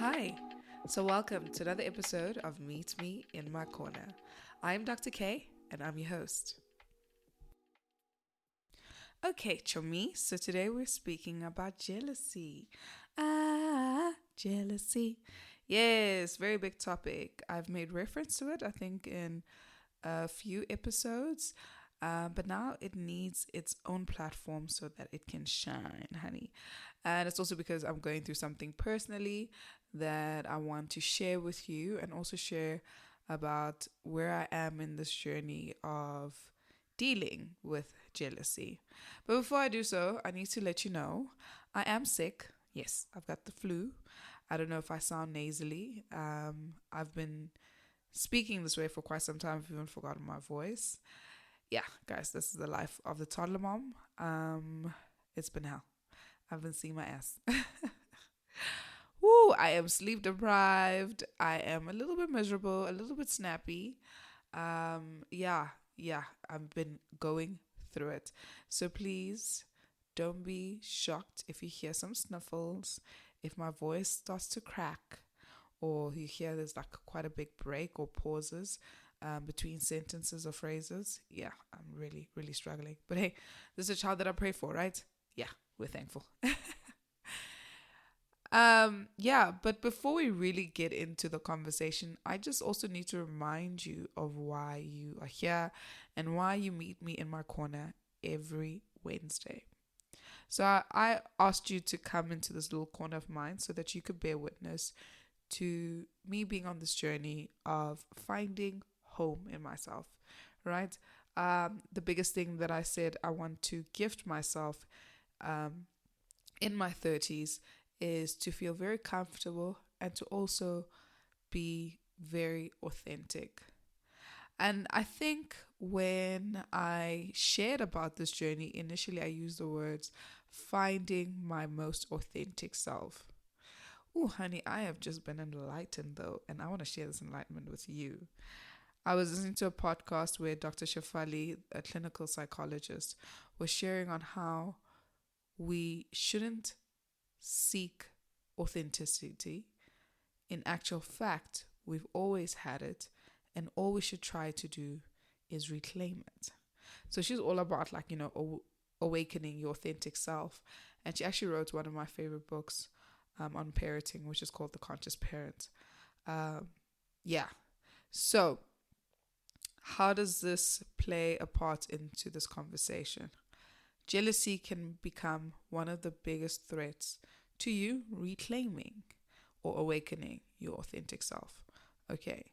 Hi, so welcome to another episode of Meet Me in My Corner. I'm Dr. K and I'm your host. Okay, Chomi, so today we're speaking about jealousy. Jealousy. Yes, very big topic. I've made reference to it, I think, in a few episodes, but now it needs its own platform so that it can shine, honey. And it's also because I'm going through something personally that I want to share with you and also share about where I am in this journey of dealing with jealousy. But before I do so, I need to let you know I am sick. Yes, I've got the flu. I don't know if I sound nasally. I've been speaking this way for quite some time. I've even forgotten my voice. Yeah, guys, this is the life of the toddler mom. It's been hell. I've been seeing my ass. Woo, I am sleep deprived. I am a little bit miserable, a little bit snappy. Yeah, I've been going through it. So please don't be shocked if you hear some sniffles, if my voice starts to crack, or you hear there's like quite a big break or pauses between sentences or phrases. Yeah, I'm really, really struggling. But hey, this is a child that I pray for, right? Yeah, we're thankful. Yeah, but before we really get into the conversation, I just also need to remind you of why you are here and why you meet me in my corner every Wednesday. So I asked you to come into this little corner of mine so that you could bear witness to me being on this journey of finding home in myself, right? The biggest thing that I said I want to gift myself um, in my 30s is to feel very comfortable and to also be very authentic. And I think when I shared about this journey, initially I used the words finding my most authentic self. Oh, honey, I have just been enlightened though, and I want to share this enlightenment with you. I was listening to a podcast where Dr. Shafali, a clinical psychologist, was sharing on how we shouldn't seek authenticity. In actual fact, we've always had it, and all we should try to do is reclaim it. So she's all about, like, awakening your authentic self. And she actually wrote one of my favorite books on parenting, which is called The Conscious Parent. Um, yeah. So, how does this play a part into this conversation? Jealousy can become one of the biggest threats to you reclaiming or awakening your authentic self. Okay.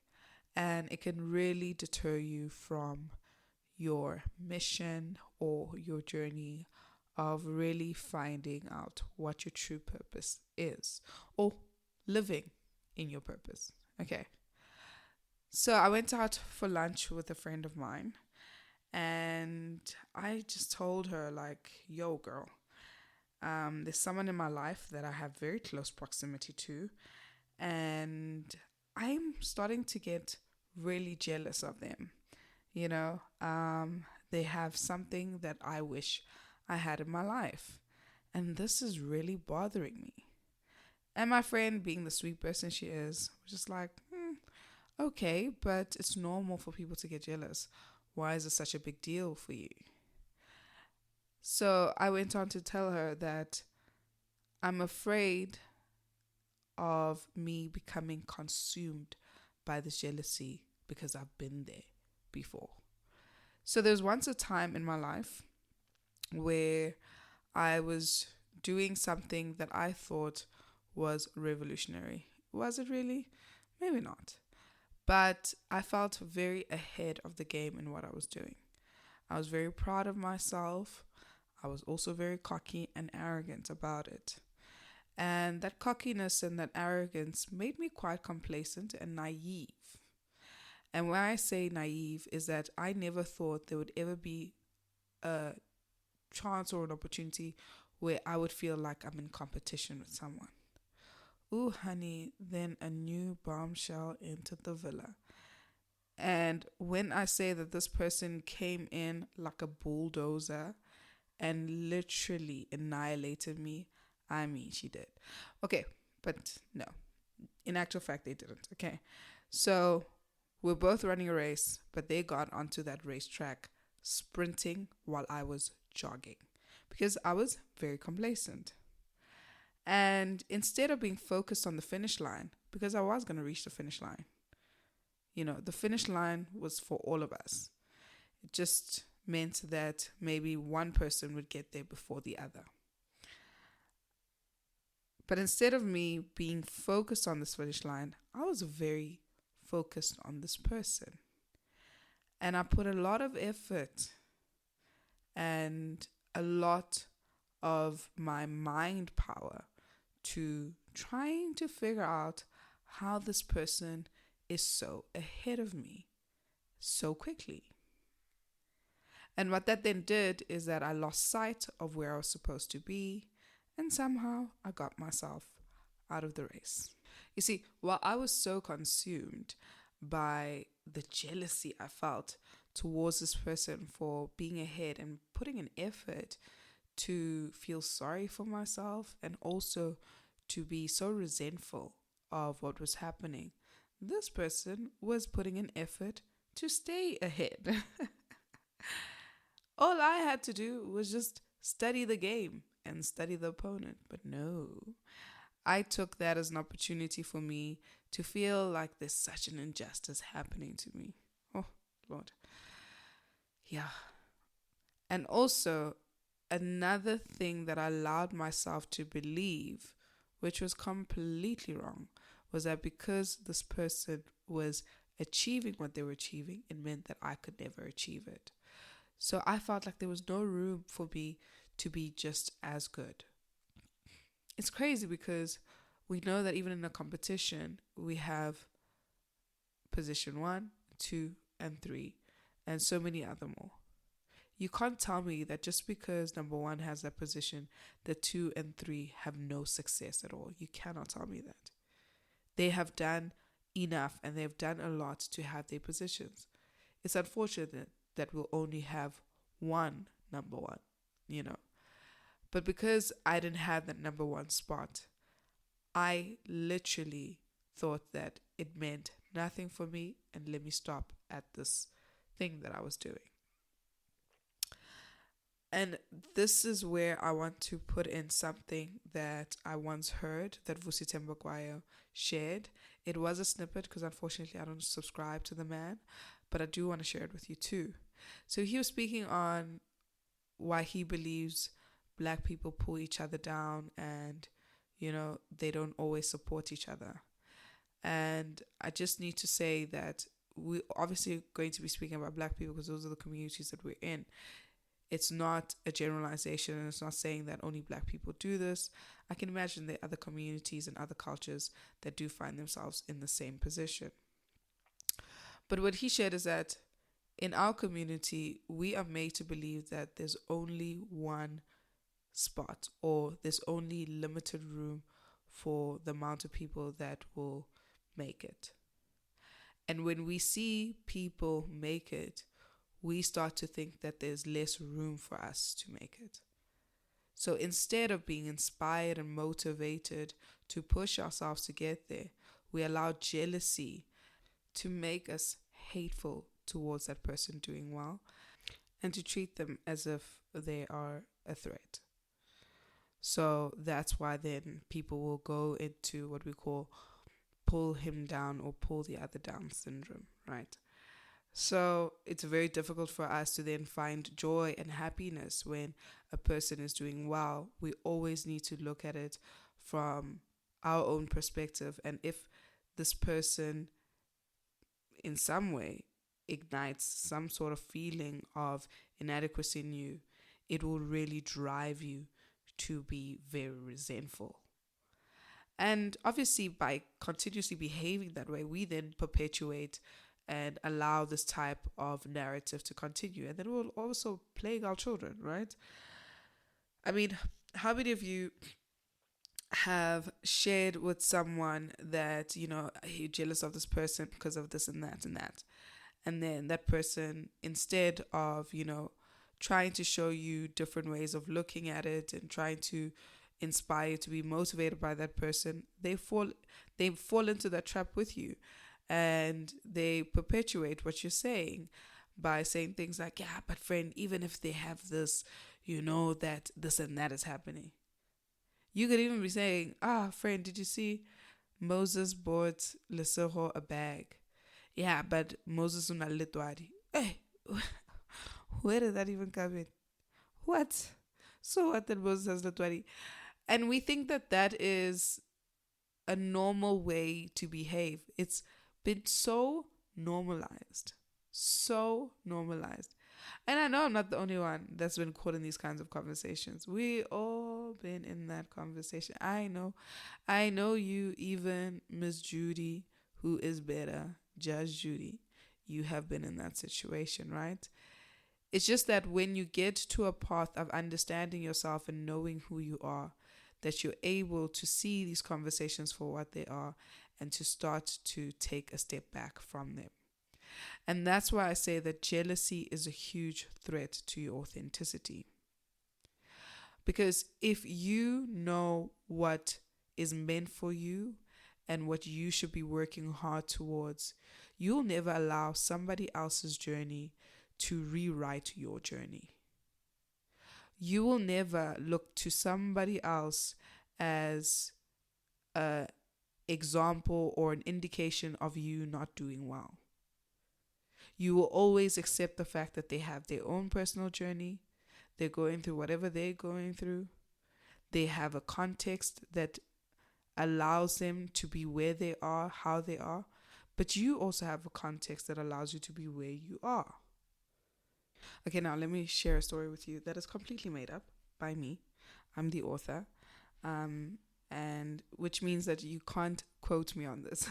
And it can really deter you from your mission or your journey of really finding out what your true purpose is or living in your purpose. Okay. So I went out for lunch with a friend of mine and I just told her, like, yo, girl, there's someone in my life that I have very close proximity to, and I'm starting to get really jealous of them. You know, they have something that I wish I had in my life, and this is really bothering me. And my friend, being the sweet person she is, was just like, okay, but it's normal for people to get jealous. Why is it such a big deal for you? So I went on to tell her that I'm afraid of me becoming consumed by this jealousy because I've been there before. So there's once a time in my life where I was doing something that I thought was revolutionary. Was it really? Maybe not. But I felt very ahead of the game in what I was doing. I was very proud of myself. I was also very cocky and arrogant about it. And that cockiness and that arrogance made me quite complacent and naive. And when I say naive is that I never thought there would ever be a chance or an opportunity where I would feel like I'm in competition with someone. Ooh, honey, then a new bombshell entered the villa. And when I say that this person came in like a bulldozer and literally annihilated me, I mean, she did. Okay, but no. In actual fact, they didn't. Okay. So we're both running a race, but they got onto that racetrack sprinting while I was jogging because I was very complacent. And instead of being focused on the finish line, because I was going to reach the finish line, the finish line was for all of us. It just meant that maybe one person would get there before the other. But instead of me being focused on this finish line, I was very focused on this person. And I put a lot of effort and a lot of my mind power to trying to figure out how this person is so ahead of me so quickly. And what that then did is that I lost sight of where I was supposed to be, and somehow I got myself out of the race. You see, while I was so consumed by the jealousy I felt towards this person for being ahead and putting an effort to feel sorry for myself and also to be so resentful of what was happening, this person was putting an effort to stay ahead. All I had to do was just study the game and study the opponent. But no, I took that as an opportunity for me to feel like there's such an injustice happening to me. Oh, Lord. Yeah. And also, another thing that I allowed myself to believe, which was completely wrong, was that because this person was achieving what they were achieving, it meant that I could never achieve it. So I felt like there was no room for me to be just as good. It's crazy because we know that even in a competition, we have position 1, 2, and 3, and so many other more. You can't tell me that just because number 1 has that position, the 2 and 3 have no success at all. You cannot tell me that. They have done enough and they've done a lot to have their positions. It's unfortunate that we'll only have one number 1, But because I didn't have that number 1 spot, I literally thought that it meant nothing for me and let me stop at this thing that I was doing. And this is where I want to put in something that I once heard that Vusi Tembagwayo shared. It was a snippet because unfortunately I don't subscribe to the man, but I do want to share it with you too. So he was speaking on why he believes Black people pull each other down and, they don't always support each other. And I just need to say that we're obviously going to be speaking about Black people because those are the communities that we're in. It's not a generalization and it's not saying that only Black people do this. I can imagine there are other communities and other cultures that do find themselves in the same position. But what he shared is that in our community, we are made to believe that there's only one spot or there's only limited room for the amount of people that will make it. And when we see people make it, we start to think that there's less room for us to make it. So instead of being inspired and motivated to push ourselves to get there, we allow jealousy to make us hateful towards that person doing well and to treat them as if they are a threat. So that's why then people will go into what we call pull him down or pull the other down syndrome, right? So it's very difficult for us to then find joy and happiness when a person is doing well. We always need to look at it from our own perspective. And if this person in some way ignites some sort of feeling of inadequacy in you, it will really drive you to be very resentful. And obviously by continuously behaving that way, we then perpetuate and allow this type of narrative to continue. And then we'll also plague our children, right? I mean, how many of you have shared with someone that, you're jealous of this person because of this and that and that? And then that person, instead of, trying to show you different ways of looking at it and trying to inspired, to be motivated by that person, they fall into that trap with you, and they perpetuate what you're saying by saying things like, yeah, but friend, even if they have this, you know that this and that is happening. You could even be saying, friend, did you see Moses bought Lesego a bag? Yeah, but Moses una letwadi. Hey, where did that even come in? What? So what that Moses has letwadi? And we think that that is a normal way to behave. It's been so normalized. So normalized. And I know I'm not the only one that's been caught in these kinds of conversations. We all been in that conversation. I know. I know you, even Miss Judy, who is better, Judge Judy. You have been in that situation, right? It's just that when you get to a path of understanding yourself and knowing who you are, that you're able to see these conversations for what they are and to start to take a step back from them. And that's why I say that jealousy is a huge threat to your authenticity. Because if you know what is meant for you and what you should be working hard towards, you'll never allow somebody else's journey to rewrite your journey. You will never look to somebody else as an example or an indication of you not doing well. You will always accept the fact that they have their own personal journey. They're going through whatever they're going through. They have a context that allows them to be where they are, how they are. But you also have a context that allows you to be where you are. Okay, now let me share a story with you that is completely made up by me. I'm the author. And which means that you can't quote me on this.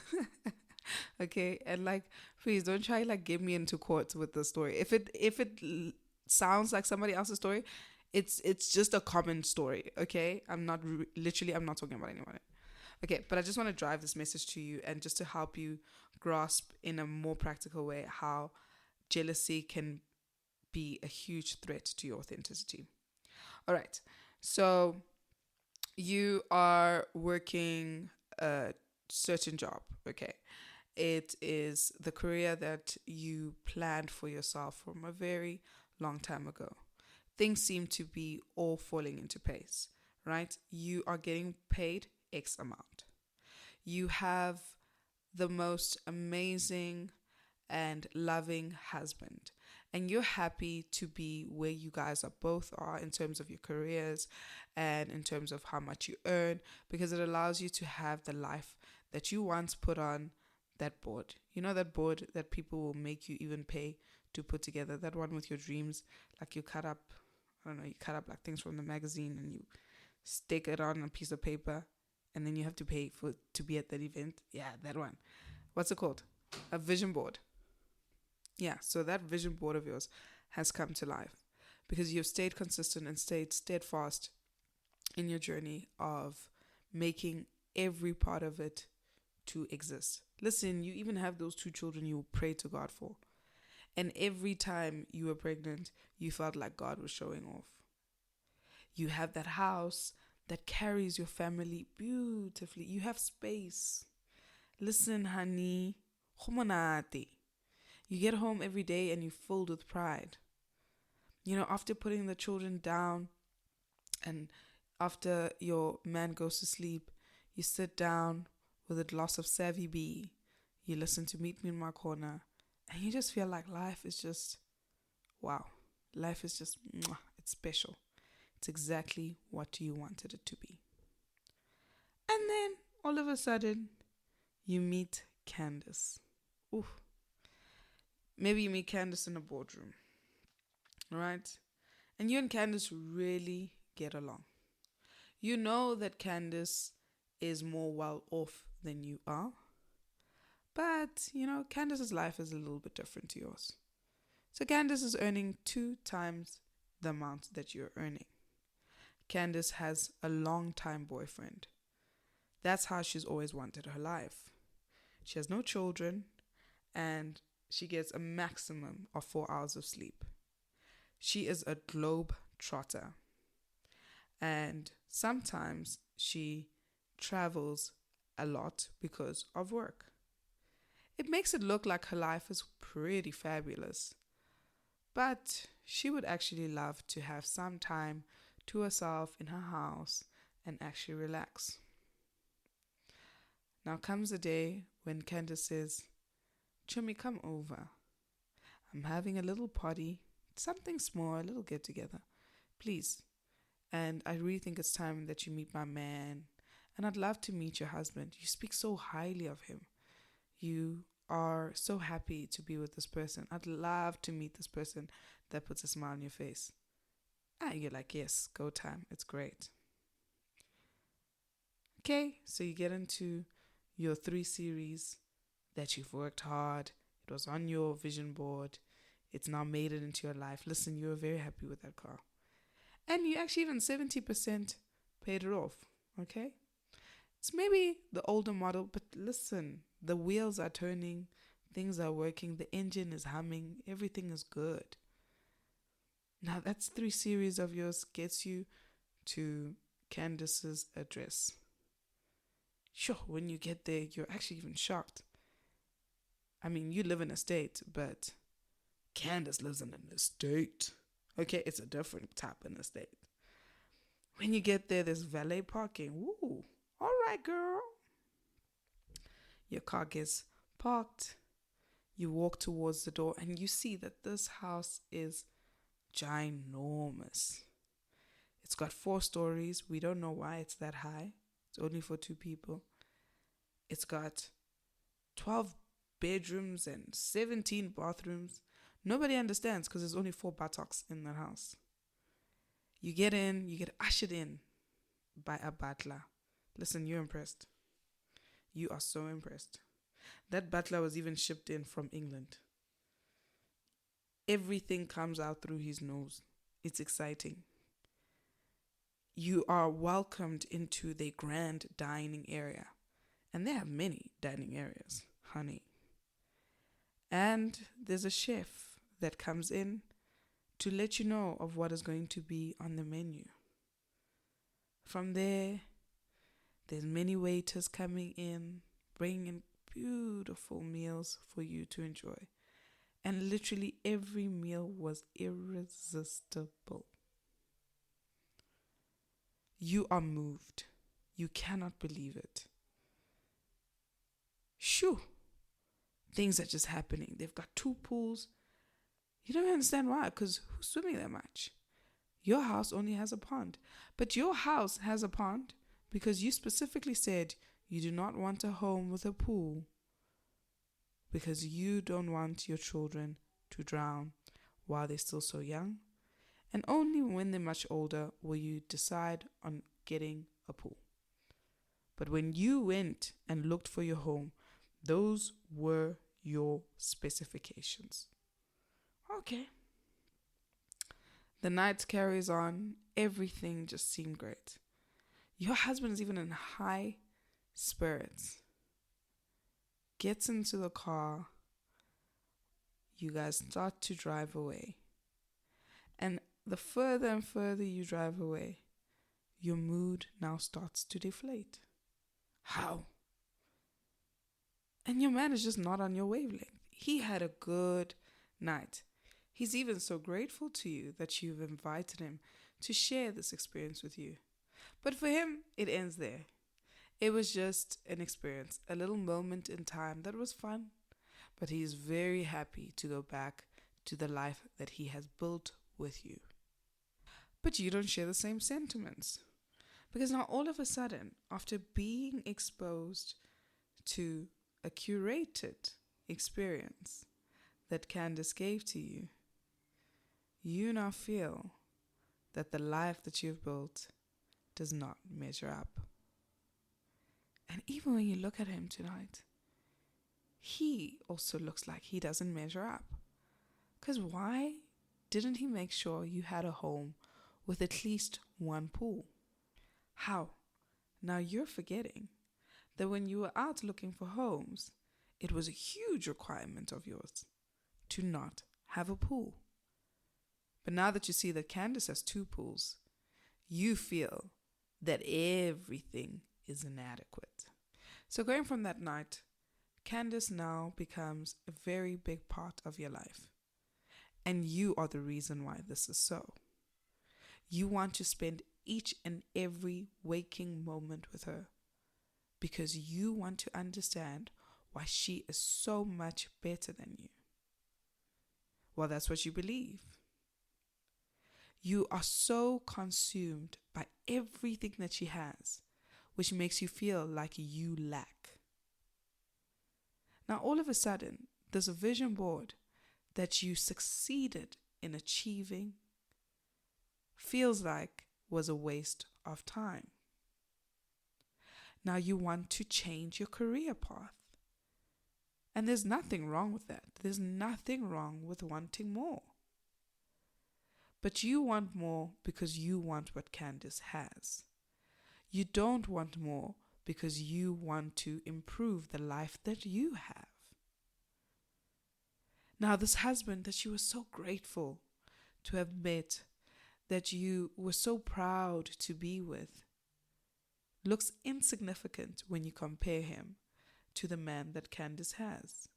Okay, and like, please don't try like get me into court with the story. If it sounds like somebody else's story, it's just a common story. Okay, I'm not talking about anyone. Okay, but I just want to drive this message to you and just to help you grasp in a more practical way how jealousy can be a huge threat to your authenticity. All right, so you are working a certain job. Okay, it is the career that you planned for yourself from a very long time ago. Things seem to be all falling into place, right? You are getting paid X amount. You have the most amazing and loving husband, and you're happy to be where you guys are both are in terms of your careers and in terms of how much you earn, because it allows you to have the life that you once put on that board. You know, that board that people will make you even pay to put together, that one with your dreams, like you cut up like things from the magazine and you stick it on a piece of paper and then you have to pay for to be at that event. Yeah, that one. What's it called? A vision board. Yeah, so that vision board of yours has come to life because you've stayed consistent and stayed steadfast in your journey of making every part of it to exist. Listen, you even have those 2 children you pray to God for. And every time you were pregnant, you felt like God was showing off. You have that house that carries your family beautifully. You have space. Listen, honey, you get home every day and you're filled with pride. You know, after putting the children down and after your man goes to sleep, you sit down with a glass of Savvy B. You listen to Meet Me in My Corner. And you just feel like life is just, wow. Life is just, it's special. It's exactly what you wanted it to be. And then, all of a sudden, you meet Candace. Ooh. Maybe you meet Candace in a boardroom. Right? And you and Candace really get along. You know that Candace is more well off than you are. But, you know, Candace's life is a little bit different to yours. So Candace is earning 2 times the amount that you're earning. Candace has a long-time boyfriend. That's how she's always wanted her life. She has no children and she gets a maximum of 4 hours of sleep. She is a globe trotter. And Sometimes she travels a lot because of work. It makes it look like her life is pretty fabulous, but she would actually love to have some time to herself in her house and actually relax. Now comes the day when Candace says, Chummy, come over. I'm having a little party, something small, a little get together. Please. And I really think it's time that you meet my man. And I'd love to meet your husband. You speak so highly of him. You are so happy to be with this person. I'd love to meet this person that puts a smile on your face. And you're like, yes, go time. It's great. Okay, so you get into your 3 series that you've worked hard. It was on your vision board. It's now made it into your life. Listen, you were very happy with that car. And you actually even 70% paid it off. Okay? It's maybe the older model, but listen, the wheels are turning, things are working, the engine is humming, everything is good. Now that's 3 series of yours gets you to Candace's address. Sure, when you get there, you're actually even shocked. I mean, you live in a state, but Candace lives in an estate. Okay, it's a different type of estate. When you get there, there's valet parking. Woo, all right, girl. Your car gets parked. You walk towards the door and you see that this house is ginormous. It's got 4 stories. We don't know why it's that high. It's only for 2 people. It's got 12 bedrooms and 17 bathrooms. Nobody understands because there's only 4 buttocks in the house. You get in, you get ushered in by a butler. Listen, you're impressed. You are so impressed. That butler was even shipped in from England. Everything comes out through his nose. It's exciting. You are welcomed into the grand dining area. And they have many dining areas, honey. And there's a chef that comes in to let you know of what is going to be on the menu. From there, there's many waiters coming in, bringing in beautiful meals for you to enjoy. And literally every meal was irresistible. You are moved. You cannot believe it. Shoo! Things are just happening. They've got 2 pools. You don't understand why, because who's swimming that much? Your house only has a pond. But your house has a pond because you specifically said you do not want a home with a pool because you don't want your children to drown while they're still so young. And only when they're much older will you decide on getting a pool. But when you went and looked for your home, those were your specifications. Okay. The night carries on. Everything just seemed great. Your husband is even in high spirits. Gets into the car. You guys start to drive away. And the further and further you drive away, your mood now starts to deflate. How? And your man is just not on your wavelength. He had a good night. He's even so grateful to you that you've invited him to share this experience with you. But for him, it ends there. It was just an experience, a little moment in time that was fun. But he's very happy to go back to the life that he has built with you. But you don't share the same sentiments. Because now all of a sudden, after being exposed to a curated experience that Candace gave to you, you now feel that the life that you've built does not measure up. And even when you look at him tonight, he also looks like he doesn't measure up. Because why didn't he make sure you had a home with at least 1 pool? How? Now you're forgetting that when you were out looking for homes, it was a huge requirement of yours to not have a pool. But now that you see that Candace has 2 pools, you feel that everything is inadequate. So going from that night, Candace now becomes a very big part of your life. And you are the reason why this is so. You want to spend each and every waking moment with her because you want to understand why she is so much better than you. Well, that's what you believe. You are so consumed by everything that she has, which makes you feel like you lack. Now, all of a sudden, there's a vision board that you succeeded in achieving feels like was a waste of time. Now you want to change your career path. And there's nothing wrong with that. There's nothing wrong with wanting more. But you want more because you want what Candace has. You don't want more because you want to improve the life that you have. Now, this husband that you were so grateful to have met, that you were so proud to be with, looks insignificant when you compare him to the man that Candace has.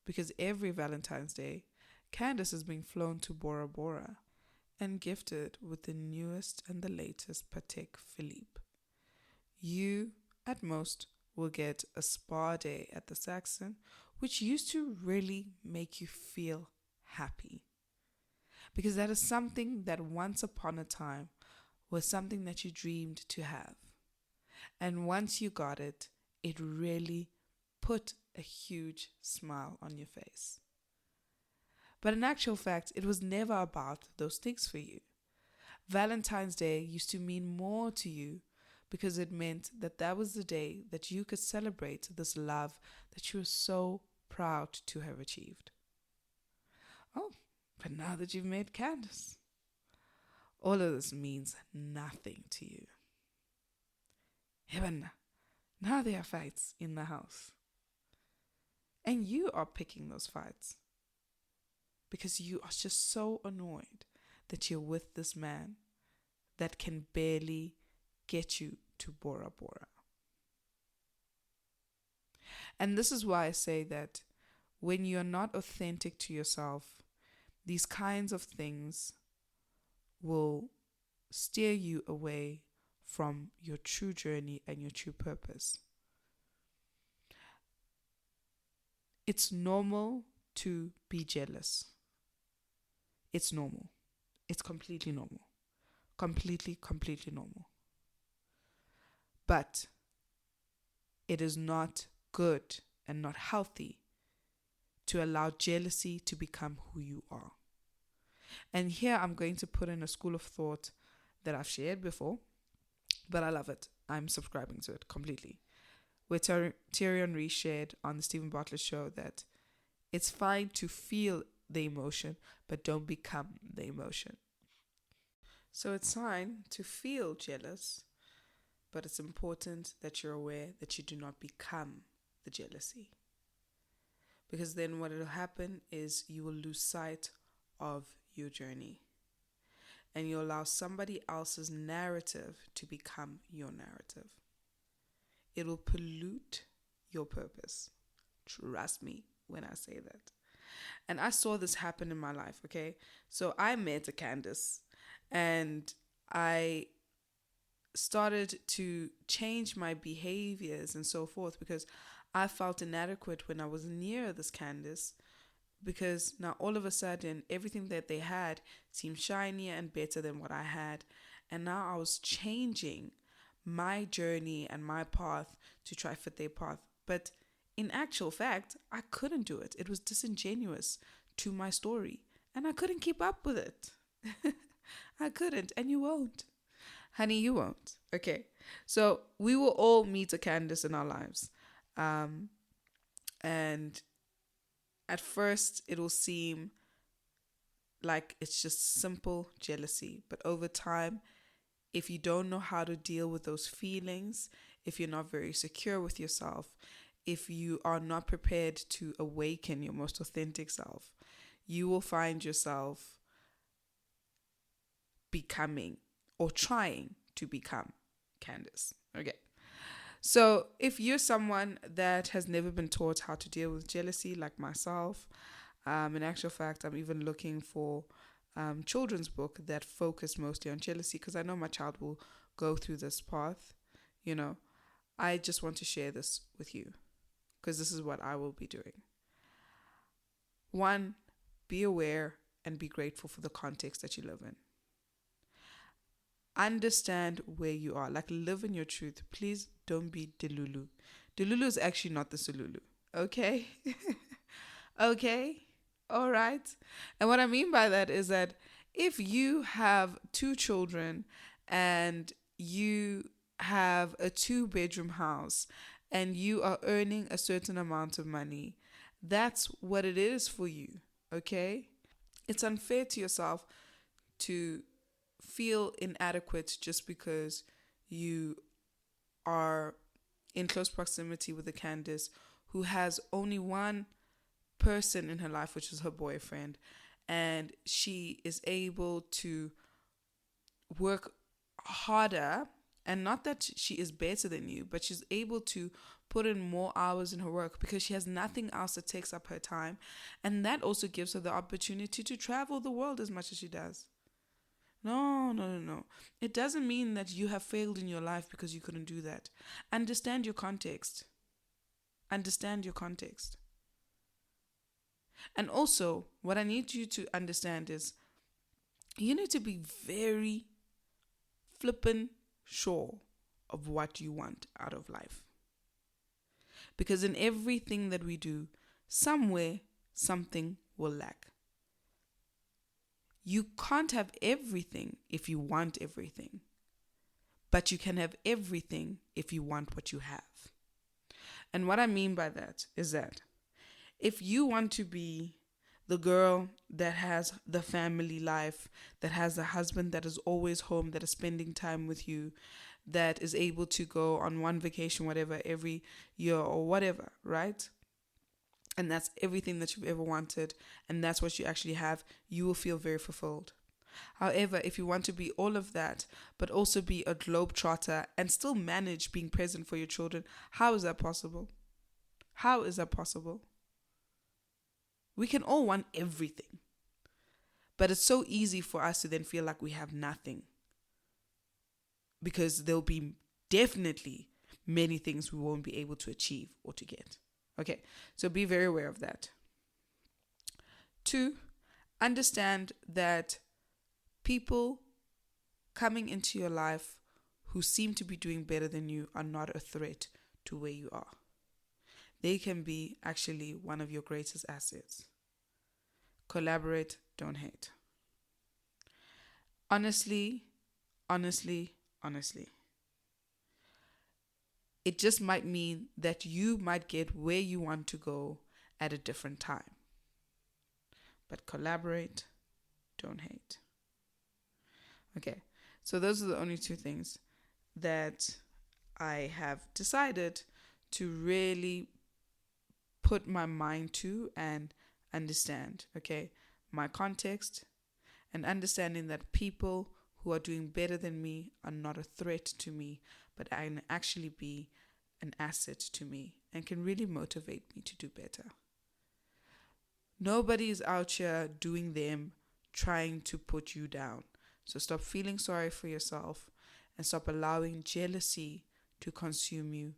Because every Valentine's Day, Candace is being flown to Bora Bora and gifted with the newest and the latest Patek Philippe. You, at most, will get a spa day at the Saxon, which used to really make you feel happy. Because that is something that once upon a time was something that you dreamed to have. And once you got it, it really put a huge smile on your face. But in actual fact, it was never about those things for you. Valentine's Day used to mean more to you because it meant that that was the day that you could celebrate this love that you were so proud to have achieved. Oh, but now that you've met Candace, all of this means nothing to you. Even now there are fights in the house. And you are picking those fights because you are just so annoyed that you're with this man that can barely get you to Bora Bora. And this is why I say that when you're not authentic to yourself, these kinds of things will steer you away from your true journey and your true purpose. It's normal to be jealous. It's normal. It's completely normal. Completely normal. But it is not good and not healthy to allow jealousy to become who you are. And here I'm going to put in a school of thought that I've shared before, but I love it. I'm subscribing to it completely. Where Thierry Henry shared on the Stephen Bartlett show that it's fine to feel the emotion, but don't become the emotion. So it's fine to feel jealous, but it's important that you're aware that you do not become the jealousy. Because then what will happen is you will lose sight of your journey. And you allow somebody else's narrative to become your narrative. It will pollute your purpose. Trust me when I say that. And I saw this happen in my life, okay? So I met a Candace and I started to change my behaviors and so forth because I felt inadequate when I was near this Candace, because now all of a sudden everything that they had seemed shinier and better than what I had. And now I was changing my journey and my path to try fit their path. But in actual fact, I couldn't do it. It was disingenuous to my story and I couldn't keep up with it. I couldn't, and you won't. Honey, you won't. Okay. So we will all meet a Candace in our lives. And at first it will seem like it's just simple jealousy. But over time, if you don't know how to deal with those feelings, if you're not very secure with yourself, if you are not prepared to awaken your most authentic self, you will find yourself becoming or trying to become Candace. Okay. So if you're someone that has never been taught how to deal with jealousy, like myself, in actual fact, I'm even looking for children's book that focus mostly on jealousy, because I know my child will go through this path. You know, I just want to share this with you because this is what I will be doing. One, be aware and be grateful for the context that you live in. Understand where you are. Like, live in your truth. Please don't be Delulu. Delulu is actually not the Sululu. Okay? Okay? All right? And what I mean by that is that if you have 2 children and you have a 2-bedroom house and you are earning a certain amount of money, that's what it is for you. Okay? It's unfair to yourself to feel inadequate just because you are in close proximity with a Candace who has only one person in her life, which is her boyfriend, and she is able to work harder. And not that she is better than you, but she's able to put in more hours in her work because she has nothing else that takes up her time. And that also gives her the opportunity to travel the world as much as she does. No. It doesn't mean that you have failed in your life because you couldn't do that. Understand your context. Understand your context. And also, what I need you to understand is you need to be very flippin' sure of what you want out of life. Because in everything that we do, somewhere, something will lack. You can't have everything if you want everything. But you can have everything if you want what you have. And what I mean by that is that if you want to be the girl that has the family life, that has a husband that is always home, that is spending time with you, that is able to go on one vacation, whatever, every year or whatever, right? And that's everything that you've ever wanted, and that's what you actually have, you will feel very fulfilled. However, if you want to be all of that, but also be a globetrotter and still manage being present for your children, how is that possible? How is that possible? We can all want everything. But it's so easy for us to then feel like we have nothing. Because there'll be definitely many things we won't be able to achieve or to get. Okay, so be very aware of that. 2, understand that people coming into your life who seem to be doing better than you are not a threat to where you are. They can be actually one of your greatest assets. Collaborate, don't hate. Honestly, it just might mean that you might get where you want to go at a different time. But collaborate, don't hate. Okay, so those are the only 2 things that I have decided to really put my mind to and understand, okay? My context and understanding that people who are doing better than me are not a threat to me, but can actually be an asset to me and can really motivate me to do better. Nobody is out here doing them, trying to put you down. So stop feeling sorry for yourself and stop allowing jealousy to consume you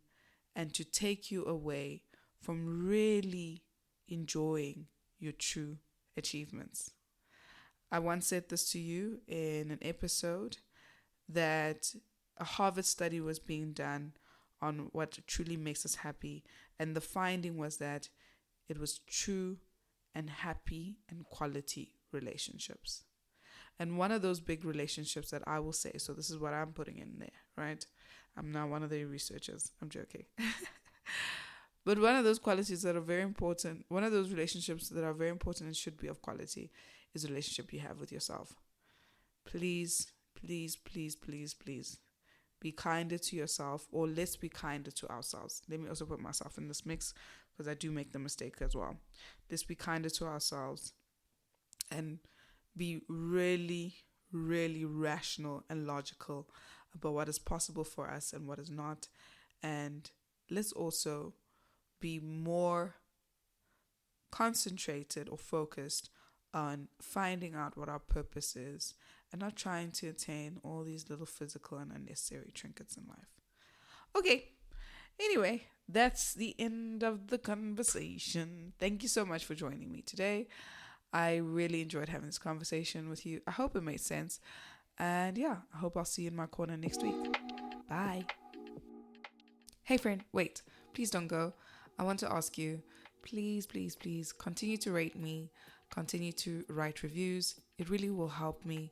and to take you away from really enjoying your true achievements. I once said this to you in an episode that a Harvard study was being done on what truly makes us happy, and the finding was that it was true and happy and quality relationships. And one of those big relationships that I will say, so this is what I'm putting in there, right? I'm not one of the researchers. I'm joking. But one of those qualities that are very important, one of those relationships that are very important and should be of quality is the relationship you have with yourself. Please, please, please, please, please be kinder to yourself, or let's be kinder to ourselves. Let me also put myself in this mix because I do make the mistake as well. Let's be kinder to ourselves and be really, really rational and logical about what is possible for us and what is not. And let's also be more concentrated or focused on finding out what our purpose is and not trying to attain all these little physical and unnecessary trinkets in life. Okay, anyway, that's the end of the conversation. Thank you so much for joining me today. I really enjoyed having this conversation with you. I hope it made sense. And yeah, I hope I'll see you in my corner next week. Bye. Hey friend, wait, please don't go. I want to ask you, please, please, please continue to rate me, continue to write reviews. It really will help me.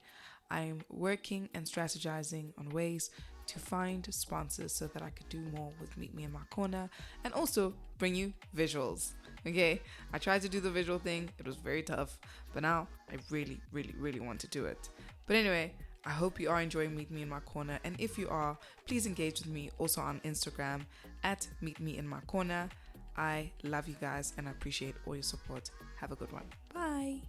I'm working and strategizing on ways to find sponsors so that I could do more with Meet Me in My Corner and also bring you visuals. Okay, I tried to do the visual thing. It was very tough, but now I really, really, really want to do it. But anyway, I hope you are enjoying Meet Me in My Corner. And if you are, please engage with me also on Instagram at Meet Me in My Corner. I love you guys and I appreciate all your support. Have a good one. Bye.